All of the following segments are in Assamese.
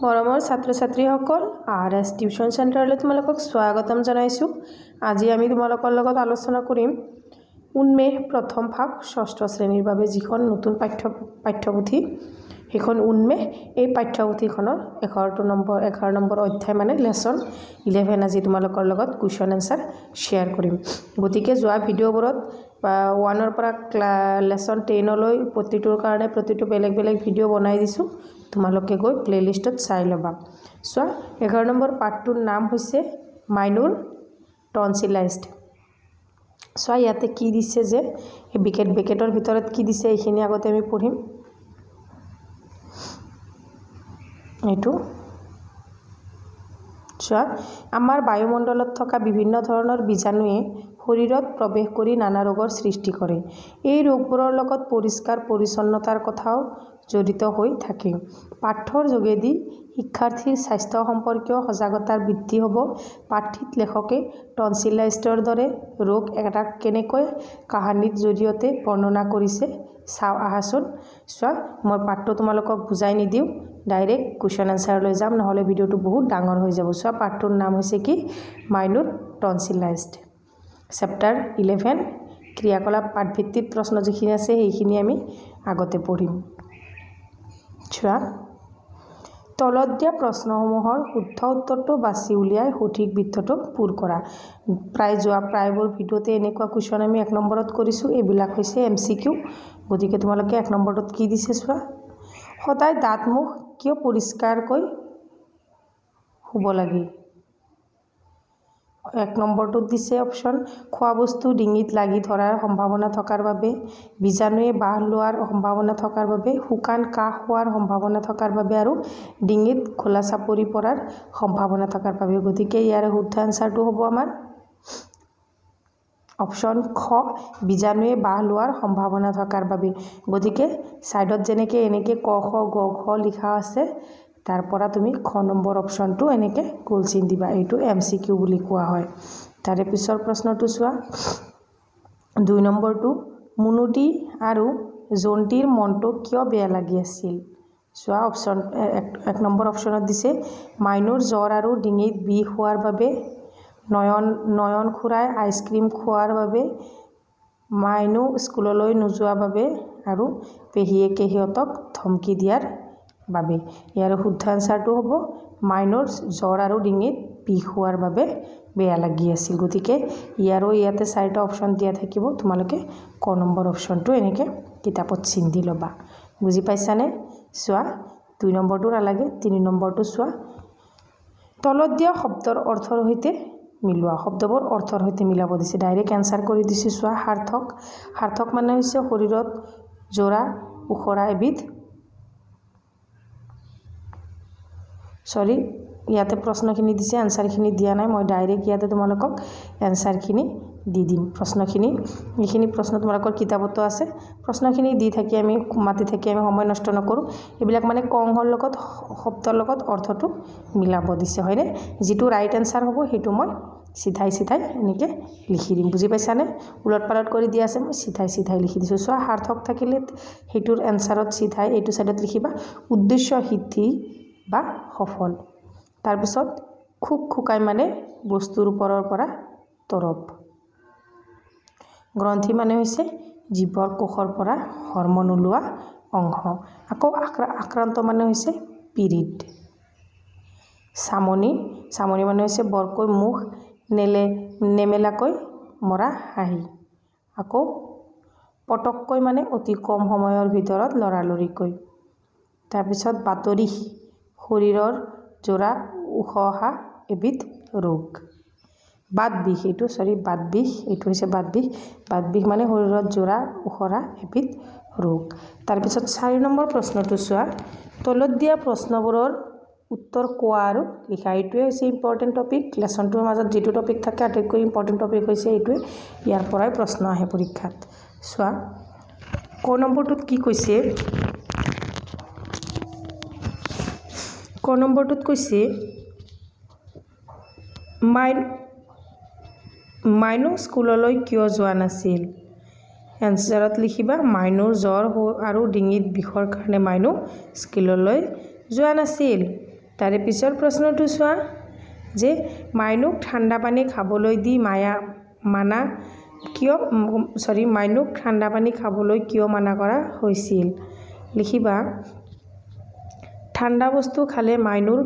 মৰমৰ ছাত্ৰ-ছাত্ৰীসকল আৰএছ টিউচন চেণ্টাৰলৈ তোমালোকক স্বাগতম জনাইছোঁ। আজি আমি তোমালোকৰ লগত আলোচনা কৰিম উন্মেষ প্ৰথম ভাগ ষষ্ঠ শ্ৰেণীৰ বাবে যিখন নতুন পাঠ্যপুথি সেইখন উন্মেষ। এই পাঠ্যপুথিখনৰ 11 নম্বৰ অধ্যায় মানে লেসন 11 আজি তোমালোকৰ লগত কুৱেশ্যন এনসাৰ শ্বেয়াৰ কৰিম। গতিকে যোৱা ভিডিঅ'বোৰত 1ৰ পৰা লেসন 10লৈ প্ৰতিটোৰ কাৰণে প্ৰতিটো বেলেগ বেলেগ ভিডিঅ' বনাই দিছোঁ। তোমালোকে গৈ প্লেলিষ্টত চাই ল'বা। চোৱা 11 নম্বৰ পাঠটোৰ নাম হৈছে মাইনৰ টনচিলাইজড। চোৱা ইয়াতে কি দিছে যে এই ব্ৰেকেটৰ ভিতৰত কি দিছে এইখিনি আগতে আমি পঢ়িম। এইটো চোৱা আমাৰ বায়ুমণ্ডলত থকা বিভিন্ন ধৰণৰ বীজাণুৱে শৰীৰত প্ৰৱেশ কৰি নানা ৰোগৰ সৃষ্টি কৰে। এই ৰোগবোৰৰ লগত পৰিষ্কাৰ পৰিচ্ছন্নতাৰ কথাও জড়িত হৈ থাকে। পাঠ্যৰ যোগেদি শিক্ষাৰ্থীৰ স্বাস্থ্য সম্পৰ্কীয় সজাগতাৰ বৃদ্ধি হ'ব। পাঠ্যত লেখকে টনচিলাইটিছৰ দৰে ৰোগ এটা কেনেকৈ কাহিনীৰ জৰিয়তে বৰ্ণনা কৰিছে চাওঁ আহাচোন। চোৱা মই পাঠটো তোমালোকক বুজাই নিদিওঁ, ডাইৰেক্ট কুৱেশ্যন এনসাৰলৈ যাম, নহ'লে ভিডিঅ'টো বহুত ডাঙৰ হৈ যাব। চোৱা পাঠটোৰ নাম হৈছে কি মাইনৰ টনচিলাইজড। চেপ্টাৰ 11 ক্ৰিয়াকলাপ পাঠভিত্তিক প্ৰশ্ন যিখিনি আছে সেইখিনি আমি আগতে পঢ়িম। চোৱা তলত দিয়া প্ৰশ্নসমূহৰ শুদ্ধ উত্তৰটো বাছি উলিয়াই সঠিক বৃত্তটো পূৰ কৰা। প্ৰায়বোৰ ভিডিঅ'তে এনেকুৱা কুৱেশ্যন আমি 1 নম্বৰত কৰিছোঁ। এইবিলাক হৈছে MCQ। গতিকে তোমালোকে 1 নম্বৰটোত কি দিছে চোৱা, সদায় দাঁত মুখ কিয় পৰিষ্কাৰকৈ শুব লাগে। 1 নম্বৰটোত দিছে অপশ্যন খোৱা বস্তু ডিঙিত লাগি ধৰাৰ সম্ভাৱনা থকাৰ বাবে, বীজাণুৱে বাহ লোৱাৰ সম্ভাৱনা থকাৰ বাবে, শুকান কাহ হোৱাৰ সম্ভাৱনা থকাৰ বাবে আৰু ডিঙিত ঘোলা চাপৰি পৰাৰ সম্ভাৱনা থকাৰ বাবে। গতিকে ইয়াৰ শুদ্ধ এনসাৰটো হ'ব আমাৰ অপশ্যন খ বীজাণুৱে বাহ লোৱাৰ সম্ভাৱনা থকাৰ বাবে। গতিকে সাইডত যেনেকৈ এনেকৈ ক খ গ ঘ লিখা আছে তাৰ পৰা তুমি খ নম্বৰ অপশ্যনটো এনেকৈ গোল চিন দিবা। এইটো MCQ বুলি কোৱা হয়। তাৰে পিছৰ প্ৰশ্নটো চোৱা 2 নম্বৰটো মুনুটি আৰু জন্তীৰ মনটো কিয় বেয়া লাগি আছিল। চোৱা অপশ্যন 1 নম্বৰ অপশ্যনত দিছে মাইনুৰ জ্বৰ আৰু ডিঙিত বিষ হোৱাৰ বাবে, নয়ন খুৰাই আইচক্ৰীম খোৱাৰ বাবে, মাইনু স্কুললৈ নোযোৱাৰ বাবে আৰু পেহীয়েকে সিহঁতক ধমকি দিয়াৰ বাবে। ইয়াৰ শুদ্ধ এনসাৰটো হ'ব মাইনুৰ জ্বৰ আৰু ডিঙিত বিষ হোৱাৰ বাবে বেয়া লাগি আছিল। গতিকে ইয়াতে 4টা অপশ্যন দিয়া থাকিব। তোমালোকে ক নম্বৰ অপশ্যনটো এনেকৈ কিতাপত চিন দি ল'বা। বুজি পাইছানে? চোৱা 2 নম্বৰটো নালাগে, 3 নম্বৰটো চোৱা তলত দিয়া শব্দৰ অৰ্থৰ সৈতে মিলোৱা। শব্দবোৰ অৰ্থৰ সৈতে মিলাব দিছে। ডাইৰেক্ট এনসাৰ কৰি দিছে। চোৱা সাৰ্থক মানে হৈছে শৰীৰত জোৰা উখৰা এবিধ ইয়াতে প্ৰশ্নখিনি দিছে, এনসাৰখিনি দিয়া নাই। মই ডাইৰেক্ট ইয়াতে তোমালোকক এনসাৰখিনি দি দিম। এইখিনি প্ৰশ্ন তোমালোকৰ কিতাপতো আছে। প্ৰশ্নখিনি দি থাকি আমি মাতি থাকি আমি সময় নষ্ট নকৰোঁ। এইবিলাক মানে কংহৰ লগত শব্দৰ লগত অৰ্থটো মিলাব দিছে, হয়নে? যিটো ৰাইট এনসাৰ হ'ব সেইটো মই চিধাই এনেকৈ লিখি দিম। বুজি পাইছানে? উলট পালট কৰি দিয়া আছে, মই চিধাই লিখি দিছোঁ। চোৱা সাৰ্থক থাকিলে সেইটোৰ এনসাৰত চিধাই এইটো চাইডত লিখিবা উদ্দেশ্য সিদ্ধি বা সফল। তাৰপিছত খুকাই মানে বস্তুৰ ওপৰৰ পৰা তৰপ। গ্ৰন্থি মানে হৈছে জীৱৰ কোষৰ পৰা হৰমন ওলোৱা অংশ। আকৌ আক্ৰান্ত মানে হৈছে পীড়িত। চামনি মানে হৈছে বৰকৈ মুখ নেমেলাকৈ মৰা হাঁহি। আকৌ পটককৈ মানে অতি কম সময়ৰ ভিতৰত লৰালৰিকৈ। তাৰপিছত বাতৰি শৰীৰৰ জোৰা উখহা এবিধ ৰোগ। বাত বিষ এইটো হৈছে বাত বিষ মানে শৰীৰত জোৰা উখৰা এবিধ ৰোগ। তাৰপিছত 4 নম্বৰ প্ৰশ্নটো চোৱা তলত দিয়া প্ৰশ্নবোৰৰ উত্তৰ কোৱা আৰু লিখা। এইটোৱে হৈছে ইম্পৰ্টেণ্ট টপিক। লেসনটোৰ মাজত যিটো টপিক থাকে আটাইতকৈ ইম্পৰ্টেণ্ট টপিক হৈছে এইটোৱে। ইয়াৰ পৰাই প্ৰশ্ন আহে পৰীক্ষাত। চোৱা ক নম্বৰটোত কি কৈছে, ক নম্বৰটোত কৈছে মাইনু স্কুললৈ কিয় যোৱা নাছিল। এনসাৰত লিখিবা মাইনুৰ জ্বৰ আৰু ডিঙিত বিষৰ কাৰণে মাইনু স্কুললৈ যোৱা নাছিল। তাৰে পিছৰ প্ৰশ্নটো চোৱা যে মাইনুক ঠাণ্ডা পানী খাবলৈ দি মানা কিয় মানা কৰা হৈছিল লিখিবা ঠাণ্ডা বস্তু খালে মাইনুৰ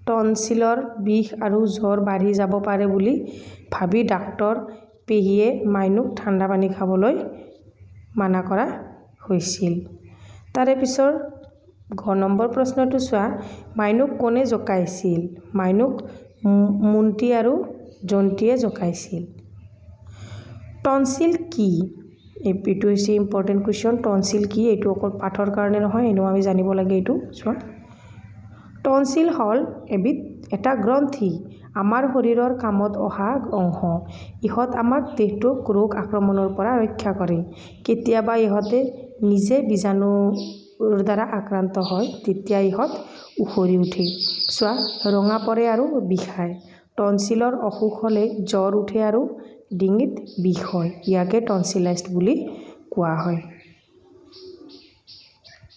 টনচিলৰ বিষ আৰু জ্বৰ বাঢ়ি যাব পাৰে বুলি ভাবি ডাক্তৰ পেহীয়ে মাইনুক ঠাণ্ডা পানী খাবলৈ মানা কৰা হৈছিল তাৰে পিছৰ ঘ নম্বৰ প্ৰশ্নটো চোৱা মাইনুক কোনে জকাইছিল মাইনুক মুন্তি আৰু জন্তিয়ে জকাইছিল টনচিল কি এইটো হৈছে ইম্পৰ্টেণ্ট কুৱেশ্যন টনচিল কি এইটো অকল পাঠৰ কাৰণে নহয় এনেও আমি জানিব লাগে এইটো চোৱা টনচিল হ'ল এটা গ্ৰন্থি আমাৰ শৰীৰৰ কামত অহা অংশ ইহঁত আমাক দেহটোক ৰোগ আক্ৰমণৰ পৰা ৰক্ষা কৰে কেতিয়াবা ইহঁতে নিজে বীজাণুৰ দ্বাৰা আক্ৰান্ত হয় তেতিয়া ইহঁত উখৰি উঠে চোৱা ৰঙা পৰে আৰু বিষায় টনচিলৰ অসুখ হ'লে জ্বৰ উঠে আৰু ডিঙিত বিষ হয় ইয়াকে টনচিলাইটিছ বুলি কোৱা হয়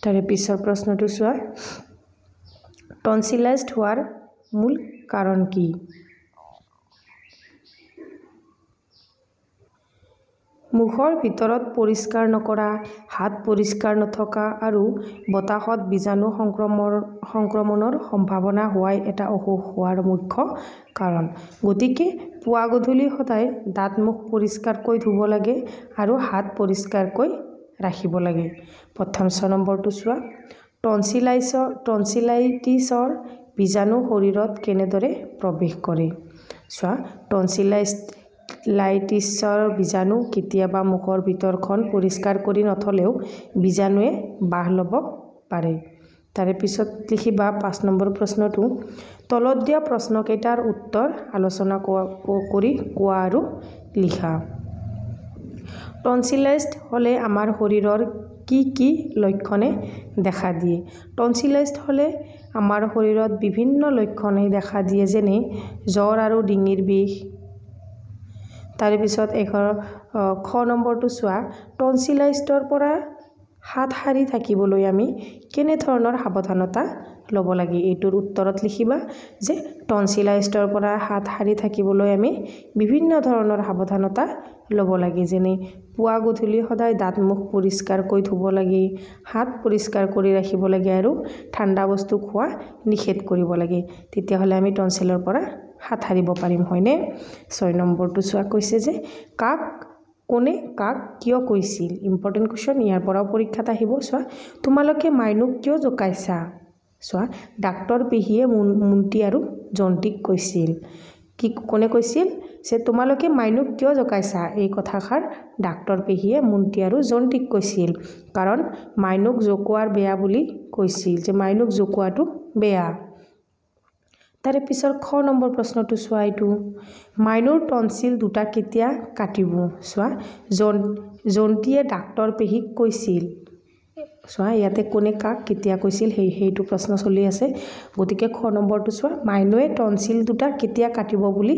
তাৰে পিছৰ প্ৰশ্নটো চোৱা টনচিলাইটিছ হোৱাৰ মূল কাৰণ কি মুখৰ ভিতৰত পৰিষ্কাৰ নকৰা হাত পৰিষ্কাৰ নথকা আৰু বতাহত বীজাণু সংক্ৰমণৰ সম্ভাৱনা হোৱাই এটা অসুখ হোৱাৰ মুখ্য কাৰণ গতিকে পুৱা গধূলি সদায় দাঁত মুখ পৰিষ্কাৰকৈ ধুব লাগে আৰু হাত পৰিষ্কাৰকৈ ৰাখিব লাগে প্ৰথম 6 নম্বৰটো চোৱা টনচিলাইটিছৰ বীজাণু শৰীৰত কেনেদৰে প্ৰৱেশ কৰে চোৱা টনচিলাইটিছৰ বীজাণু কেতিয়াবা মুখৰ ভিতৰখন পৰিষ্কাৰ কৰি নথলেও বীজাণুৱে বাহ ল'ব পাৰে তাৰে পিছত লিখিবা 5 নম্বৰ প্ৰশ্নটো তলত দিয়া প্ৰশ্নকেইটাৰ উত্তৰ আলোচনা কৰি কোৱা আৰু লিখা টনচিলাইটিছ হ'লে আমাৰ শৰীৰৰ কি লক্ষণে দেখা দিয়ে টনচিলাইটিছ হ'লে আমাৰ শৰীৰত বিভিন্ন লক্ষণে দেখা দিয়ে যেনে জ্বৰ আৰু ডিঙিৰ বিষ তাৰে পিছত খ নম্বৰটো চোৱা টনচিলাইটিছৰ পৰা হাত সাৰি থাকিবলৈ আমি কেনে ধৰণৰ সাৱধানতা ল'ব লাগে এইটোৰ উত্তৰত লিখিবা যে টনচিলাইটিছৰ পৰা হাত সাৰি থাকিবলৈ আমি বিভিন্ন ধৰণৰ সাৱধানতা ল'ব লাগে যেনে পুৱা গধূলি সদায় দাঁত মুখ পৰিষ্কাৰকৈ ধুব লাগে হাত পৰিষ্কাৰ কৰি ৰাখিব লাগে আৰু ঠাণ্ডা বস্তু খোৱা নিষেধ কৰিব লাগে তেতিয়াহ'লে আমি টনচিলৰ পৰা হাত সাৰিব পাৰিম হয়নে 6 নম্বৰটো চোৱা কৈছে যে কোনে কাক কিয় কৈছিল ইম্পৰ্টেণ্ট কুৱেশ্যন ইয়াৰ পৰাও পৰীক্ষাত আহিব চোৱা তোমালোকে মাইনুক কিয় জকাইছা চোৱা ডাক্তৰ পেহীয়ে মুন্তি আৰু জন্তিক কৈছিল কোনে কৈছিল যে তোমালোকে মাইনুক কিয় জকাইছা এই কথাষাৰ ডাক্তৰ পেহীয়ে মুন্তি আৰু জন্তিক কৈছিল কাৰণ মাইনুক জকোৱাৰ বেয়া বুলি কৈছিল যে মাইনুক জকোৱাটো বেয়া তাৰে পিছৰ খ নম্বৰ প্ৰশ্নটো চোৱা এইটো মাইনুৰ টনচিল দুটা কেতিয়া কাটিব চোৱা জন্তিয়ে ডাক্তৰ পেহীক কৈছিল চোৱা ইয়াতে কোনে কাক কেতিয়া কৈছিল সেইটো প্ৰশ্ন চলি আছে গতিকে খ নম্বৰটো চোৱা মাইনুৱে টনচিল দুটা কেতিয়া কাটিব বুলি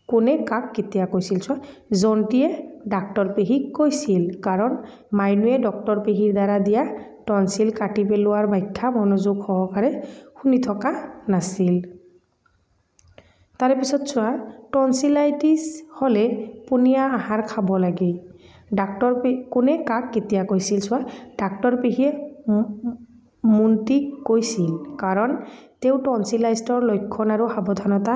কোনে কাক কেতিয়া কৈছিল চোৱা জন্তিয়ে ডাক্তৰ পেহীক কৈছিল কাৰণ মাইনুৱে ডক্তৰ পেহীৰ দ্বাৰা দিয়া টনচিল কাটি পেলোৱাৰ ব্যাখ্যা মনোযোগ সহকাৰে শুনি থকা নাছিল তাৰে পিছত চোৱা টনচিলাইটিছ হ'লে পনীয়া আহাৰ খাব লাগে কোনে কাক কেতিয়া কৈছিল চোৱা ডাক্তৰ পেহীয়ে মুন্তিক কৈছিল কাৰণ তেওঁ টনচিলাইটিছৰ লক্ষণ আৰু সাৱধানতা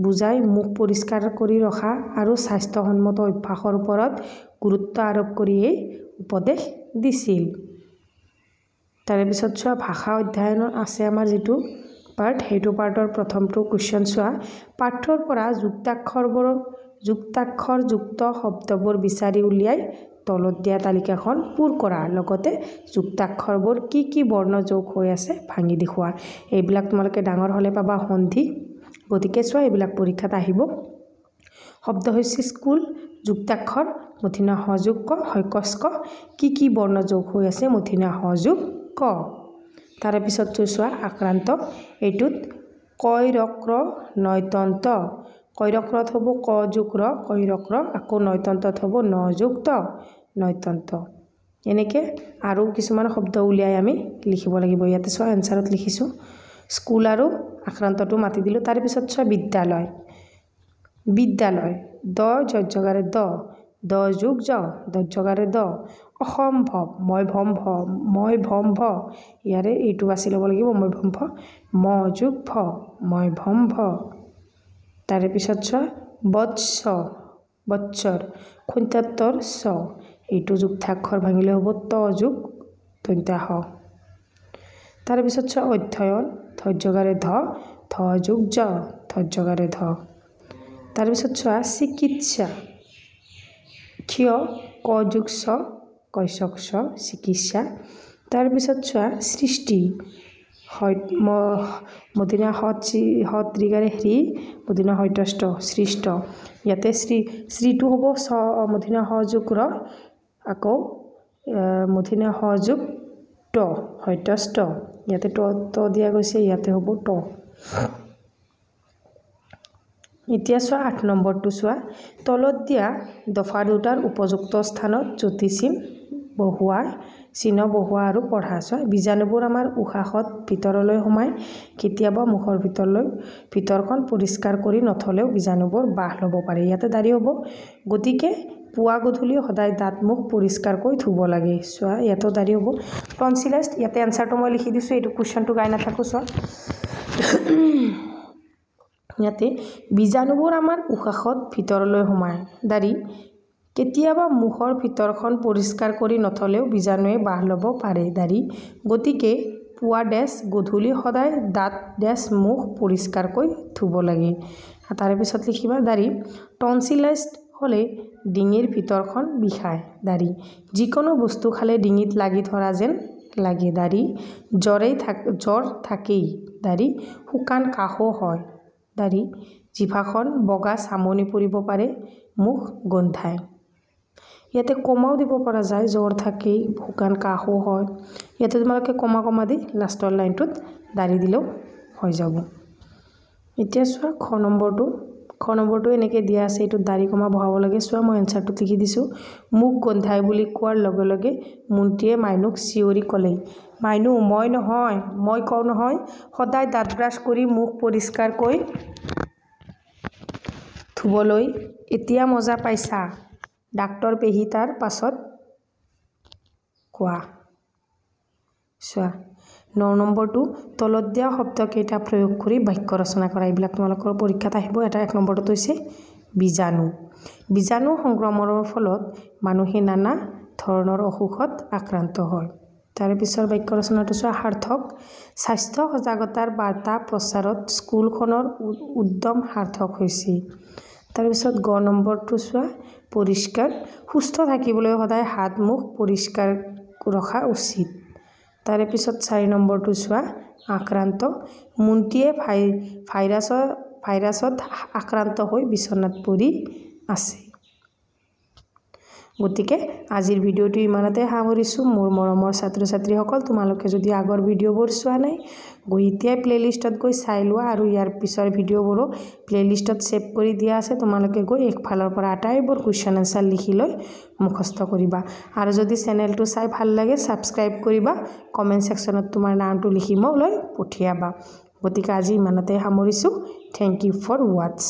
বুজাই মুখ পৰিষ্কাৰ কৰি ৰখা আৰু স্বাস্থ্যসন্মত অভ্যাসৰ ওপৰত গুৰুত্ব আৰোপ কৰি এই উপদেশ দিছিল তাৰে পিছত চোৱা ভাষা অধ্যয়নৰ আছে আমাৰ যিটো পাৰ্ট সেইটো পাৰ্টৰ প্ৰথমটো কুৱেশ্যন চোৱা পাঠ্যৰ পৰা যুক্তাক্ষৰযুক্ত শব্দবোৰ বিচাৰি উলিয়াই তলত দিয়া তালিকাখন পূৰ কৰা লগতে যুক্তাক্ষৰবোৰ কি বৰ্ণ যোগ হৈ আছে ভাঙি দেখুওৱা এইবিলাক তোমালোকে ডাঙৰ হ'লে পাবা সন্ধি গতিকে চোৱা এইবিলাক পৰীক্ষাত আহিব শব্দ হৈছে স্কুল যুক্তাক্ষৰ মূৰ্ধন্য ষ যোগ ক হস্য ক কি বৰ্ণ যোগ হৈ আছে মূৰ্ধন্য ষ যোগ ক তাৰে পিছত চোৱা আক্ৰান্ত এইটোত কৈৰক্ৰ নয়তন্ত কৈৰক্ৰত হ'ব ক যোগ ৰ কৈৰক্ৰ আকৌ নয়তন্তত হ'ব ন যোগ ত নয়তন্ত এনেকৈ আৰু কিছুমান শব্দ উলিয়াই আমি লিখিব লাগিব ইয়াতে চোৱা এনচাৰত লিখিছোঁ স্কুল আৰু আক্ৰান্তটো মাতি দিলোঁ তাৰ পিছত চোৱা বিদ্যালয় বিদ্যালয় দ যজগাৰে দ দ যোগ জ দজগাৰে দ অসম্ভৱ মই ভম্ভ ইয়াৰে এইটো বাছি ল'ব লাগিব মই ভম্ভ ম যোগ ভ মই ভম্ভ তাৰে পিছত চোৱা বৎসৰ খুন্তাত্তৰ ছ এইটো যুক্তাক্ষৰ ভাঙিলে হ'ব ত যোগ দন্ত্য হ তাৰে পিছত চোৱা অধ্যয়ন ধৈৰ্যগাৰে ধ ধ যোগ জ ধৈৰ্যগাৰে ধ তাৰে পিছত চোৱা চিকিৎসা ক্ষয় ক যোগ ছ কৈশক ছ চিকিৎসা তাৰ পিছত চোৱা সৃষ্টি মদিনা হত ৰিগাৰে হ্ৰী মদিনা হত্যষ্ট সৃষ্ট ইয়াতে শ্ৰীটো হ'ব ছ মদিনা সযোগ ৰ আকৌ মদিনা সযোগ ট হত্যষ্ট ইয়াতে ট দিয়া গৈছে ইয়াতে হ'ব ট এতিয়া চোৱা 8 নম্বৰটো চোৱা তলত দিয়া দফা দুটাৰ উপযুক্ত স্থানত জ্যোতিচিন বহুৱা চিহ্ন বহুৱা আৰু পঢ়া চোৱা বীজাণুবোৰ আমাৰ উশাহত ভিতৰলৈ সোমাই কেতিয়াবা মুখৰ ভিতৰখন পৰিষ্কাৰ কৰি নথলেও বীজাণুবোৰ বাহ ল'ব পাৰে ইয়াতে দাঁড়ি হ'ব গতিকে পুৱা গধূলি সদায় দাঁত মুখ পৰিষ্কাৰকৈ ধুব লাগে চোৱা ইয়াতে দাঁড়ি হ'ব টনচিলাইটিছ ইয়াতে এনসাৰটো মই লিখি দিছোঁ এইটো কোৱেশ্চনটো গাই নাথাকো চোৱা ইয়াতে বীজাণুবোৰ আমাৰ উশাহত ভিতৰলৈ সোমায় দাঁড়ি কেতিয়াবা মুখৰ ভিতৰখন পৰিষ্কাৰ কৰি নথলেও বীজাণুৱে বাহ ল'ব পাৰে দাঁড়ি গতিকে পুৱা গধূলি সদায় দাঁত মুখ পৰিষ্কাৰকৈ ধুব লাগে তাৰে পিছত লিখিবা দাঁড়ি টনচিলাইটিছ হ'লে ডিঙিৰ ভিতৰখন বিষায় দাঁড়ি যিকোনো বস্তু খালে ডিঙিত লাগি ধৰা যেন লাগে দাঁড়ি জ্বৰ থাকেই দাঁড়ি শুকান কাহো হয় দাঁড়ি জিভাখন বগা চামনি পৰিব পাৰে মুখ গোন্ধায় ইয়াতে কমাও দিব পৰা যায় জ্বৰ থাকেই শুকান কাহো হয় ইয়াতে তোমালোকে কমা দি লাষ্টৰ লাইনটোত দাঁড়ি দিলেও হৈ যাব এতিয়া চোৱা খ নম্বৰটো এনেকৈ দিয়া আছে এইটো দাঁড়ি কমা বহাব লাগে চোৱা মই এনসাৰটো লিখি দিছোঁ মুখ গোন্ধায় বুলি কোৱাৰ লগে লগে মন্ত্ৰীয়ে মাইনুক চিঞৰি ক'লে মাইনু মই নহয় মই কওঁ নহয় সদায় দাঁত ব্ৰাছ কৰি মুখ পৰিষ্কাৰকৈ ধুবলৈ এতিয়া মজা পাইছা ডাক্তৰ পেহী তাৰ পাছত কোৱা চোৱা 9 নম্বৰটো তলত দিয়া শব্দকেইটা প্ৰয়োগ কৰি বাক্য ৰচনা কৰা এইবিলাক তোমালোকৰ পৰীক্ষাত আহিব এটা 1 নম্বৰটো হৈছে বীজাণু সংক্ৰমণৰ ফলত মানুহে নানা ধৰণৰ অসুখত আক্ৰান্ত হয় তাৰে পিছৰ বাক্য ৰচনাটো চোৱা সাৰ্থক স্বাস্থ্য সজাগতাৰ বাৰ্তা প্ৰচাৰত স্কুলখনৰ উদ্যম সাৰ্থক হৈছে তাৰে পিছত গ নম্বৰটো চোৱা পৰিষ্কাৰ সুস্থ থাকিবলৈ সদায় হাত মুখ পৰিষ্কাৰ ৰখা উচিত তাৰে পিছত 4 নম্বৰটো চোৱা আক্ৰান্ত মন্ত্ৰীয়ে ভাইৰাছত আক্ৰান্ত হৈ বিছনাত পৰি আছে গতিকে আজিৰ ভিডিঅ'টো ইমানতে সামৰিছোঁ মোৰ মৰমৰ ছাত্ৰ ছাত্ৰীসকল তোমালোকে যদি আগৰ ভিডিঅ'বোৰ চোৱা নাই গৈ এতিয়া প্লেলিষ্টত গৈ চাই লোৱা আৰু ইয়াৰ পিছৰ ভিডিঅ'বোৰো প্লেলিষ্টত সেভ কৰি দিয়া আছে তোমালোকে গৈ একফালৰ পৰা আটাইবোৰ কুৱেশ্যন আনসাৰ লিখি লৈ মুখস্থ কৰিবা আৰু যদি চেনেলটো চাই ভাল লাগে সাবস্ক্ৰাইব কৰিবা কমেন্ট সেকশনত তোমাৰ নামটো লিখি মই লৈ পঠিয়াবা গতিকে আজি ইমানতে সামৰিছোঁ থ্যাংক ইউ ফৰ ওয়াচ